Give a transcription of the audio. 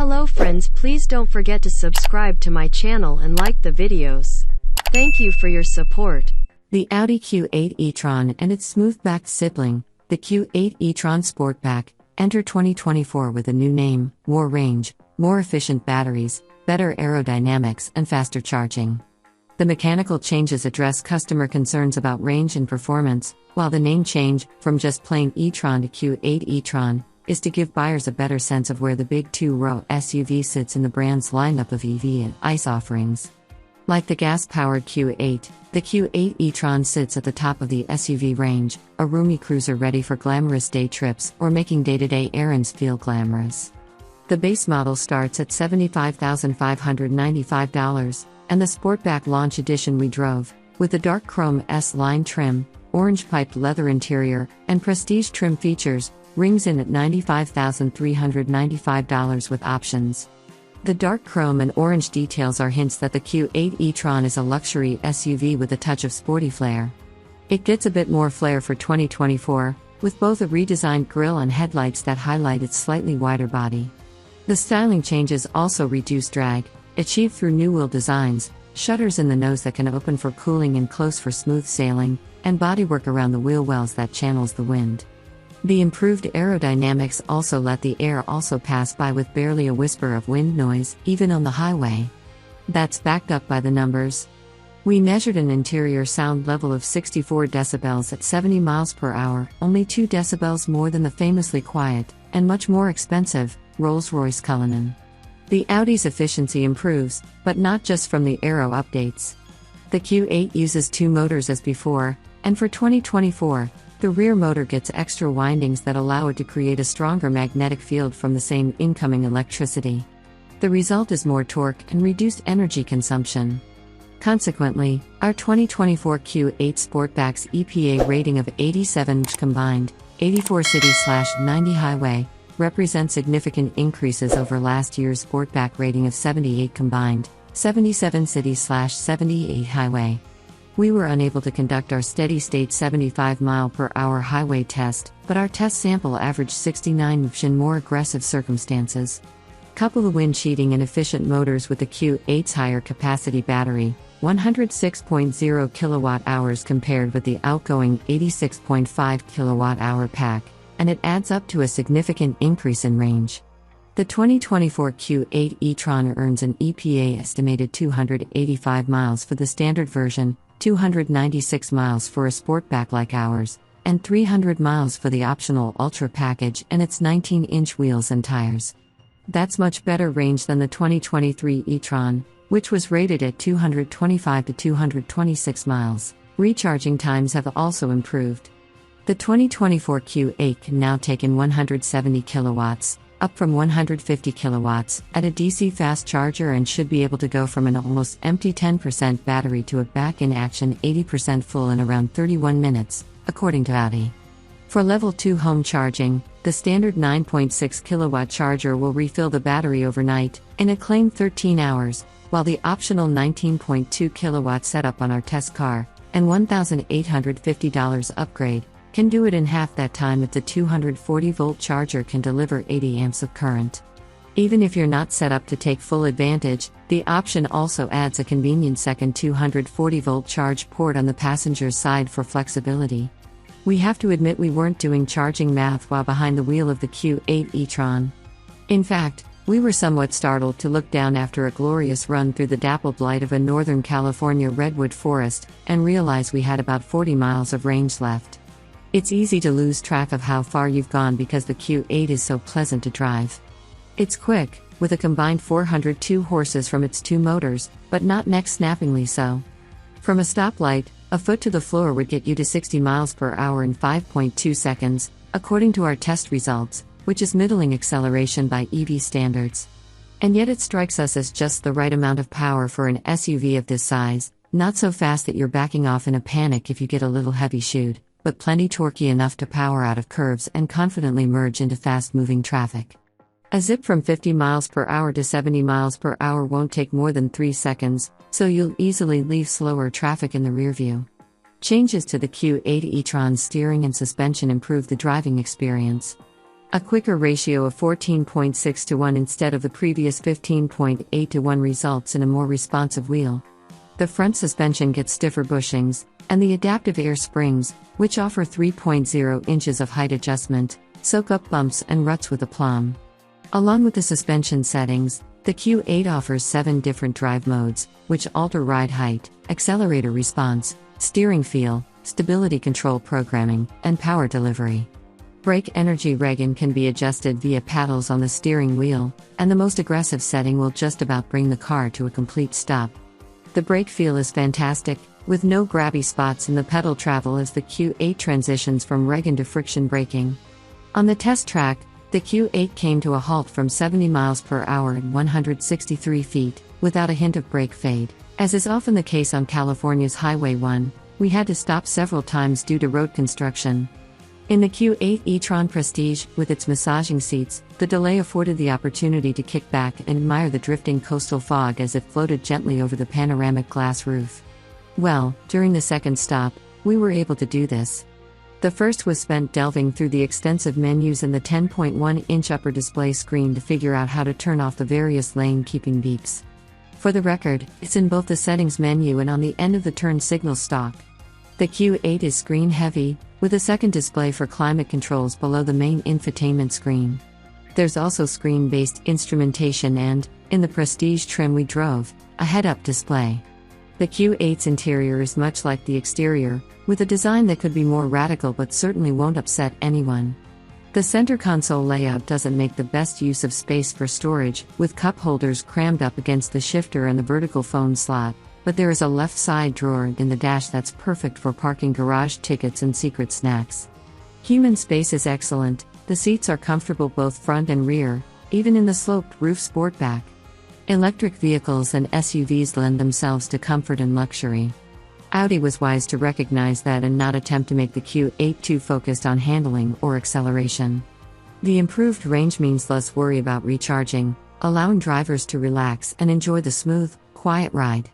Hello friends, please don't forget to subscribe to my channel and like the videos. Thank you for your support. The Audi Q8 e-tron and its smooth-backed sibling, the Q8 e-tron Sportback, enter 2024 with a new name, more range, more efficient batteries, better aerodynamics and faster charging. The mechanical changes address customer concerns about range and performance, while the name change, from just plain e-tron to Q8 e-tron, is to give buyers a better sense of where the big two-row SUV sits in the brand's lineup of EV and ICE offerings. Like the gas-powered Q8, the Q8 e-tron sits at the top of the SUV range, a roomy cruiser ready for glamorous day trips or making day-to-day errands feel glamorous. The base model starts at $75,595, and the Sportback Launch Edition we drove, with the dark chrome S-line trim, orange piped leather interior, and prestige trim features, rings in at $95,395 with options. The dark chrome and orange details are hints that the Q8 e-tron is a luxury SUV with a touch of sporty flair. It gets a bit more flair for 2024, with both a redesigned grille and headlights that highlight its slightly wider body. The styling changes also reduce drag, achieved through new wheel designs, shutters in the nose that can open for cooling and close for smooth sailing, and bodywork around the wheel wells that channels the wind. The improved aerodynamics also let the air also pass by with barely a whisper of wind noise, even on the highway. That's backed up by the numbers. We measured an interior sound level of 64 decibels at 70 miles per hour, only 2 decibels more than the famously quiet, and much more expensive, Rolls-Royce Cullinan. The Audi's efficiency improves, but not just from the aero updates. The Q8 uses 2 motors as before, and for 2024, the rear motor gets extra windings that allow it to create a stronger magnetic field from the same incoming electricity. The result is more torque and reduced energy consumption. Consequently, our 2024 Q8 Sportback's EPA rating of 87 combined, 84 city/90 highway, represents significant increases over last year's Sportback rating of 78 combined, 77 city/78 highway. We were unable to conduct our steady-state 75-mile-per-hour highway test, but our test sample averaged 69 in more aggressive circumstances. Couple the wind cheating and efficient motors with the Q8's higher capacity battery, 106.0 kilowatt-hours compared with the outgoing 86.5 kilowatt-hour pack, and it adds up to a significant increase in range. The 2024 Q8 e-tron earns an EPA estimated 285 miles for the standard version, 296 miles for a Sportback like ours, and 300 miles for the optional Ultra package and its 19-inch wheels and tires. That's much better range than the 2023 e-tron, which was rated at 225 to 226 miles. Recharging times have also improved. The 2024 Q8 can now take in 170 kilowatts, up from 150 kilowatts, at a DC fast charger and should be able to go from an almost empty 10% battery to a back-in-action 80% full in around 31 minutes, according to Audi. For Level 2 home charging, the standard 9.6 kilowatt charger will refill the battery overnight, in a claimed 13 hours, while the optional 19.2 kilowatt setup on our test car, and $1,850 upgrade, can do it in half that time if the 240-volt charger can deliver 80 amps of current. Even if you're not set up to take full advantage, the option also adds a convenient second 240-volt charge port on the passenger's side for flexibility. We have to admit we weren't doing charging math while behind the wheel of the Q8 e-tron. In fact, we were somewhat startled to look down after a glorious run through the dappled light of a Northern California redwood forest, and realize we had about 40 miles of range left. It's easy to lose track of how far you've gone because the Q8 is so pleasant to drive. It's quick, with a combined 402 horses from its 2 motors, but not neck-snappingly so. From a stoplight, a foot to the floor would get you to 60 miles per hour in 5.2 seconds, according to our test results, which is middling acceleration by EV standards. And yet it strikes us as just the right amount of power for an SUV of this size, not so fast that you're backing off in a panic if you get a little heavy shoed, but plenty torquey enough to power out of curves and confidently merge into fast-moving traffic. A zip from 50 miles per hour to 70 miles per hour won't take more than 3 seconds, so you'll easily leave slower traffic in the rearview. Changes to the Q8 e-tron's steering and suspension improve the driving experience. A quicker ratio of 14.6 to 1 instead of the previous 15.8 to 1 results in a more responsive wheel. The front suspension gets stiffer bushings, and the adaptive air springs, which offer 3.0 inches of height adjustment, soak up bumps and ruts with aplomb. Along with the suspension settings, the Q8 offers 7 different drive modes, which alter ride height, accelerator response, steering feel, stability control programming, and power delivery. Brake energy regulation can be adjusted via paddles on the steering wheel, and the most aggressive setting will just about bring the car to a complete stop. The brake feel is fantastic, with no grabby spots in the pedal travel as the Q8 transitions from regulation to friction braking. On the test track, the Q8 came to a halt from 70 miles per hour at 163 feet, without a hint of brake fade. As is often the case on California's Highway 1, we had to stop several times due to road construction. In the Q8 e-tron Prestige, with its massaging seats, the delay afforded the opportunity to kick back and admire the drifting coastal fog as it floated gently over the panoramic glass roof. Well, during the second stop, we were able to do this. The first was spent delving through the extensive menus and the 10.1-inch upper display screen to figure out how to turn off the various lane-keeping beeps. For the record, it's in both the settings menu and on the end of the turn signal stalk. The Q8 is screen-heavy, with a second display for climate controls below the main infotainment screen. There's also screen-based instrumentation and, in the Prestige trim we drove, a head-up display. The Q8's interior is much like the exterior, with a design that could be more radical but certainly won't upset anyone. The center console layout doesn't make the best use of space for storage, with cup holders crammed up against the shifter and the vertical phone slot, but there is a left side drawer in the dash that's perfect for parking garage tickets and secret snacks. Human space is excellent, the seats are comfortable both front and rear, even in the sloped roof Sportback. Electric vehicles and SUVs lend themselves to comfort and luxury. Audi was wise to recognize that and not attempt to make the Q8 too focused on handling or acceleration. The improved range means less worry about recharging, allowing drivers to relax and enjoy the smooth, quiet ride.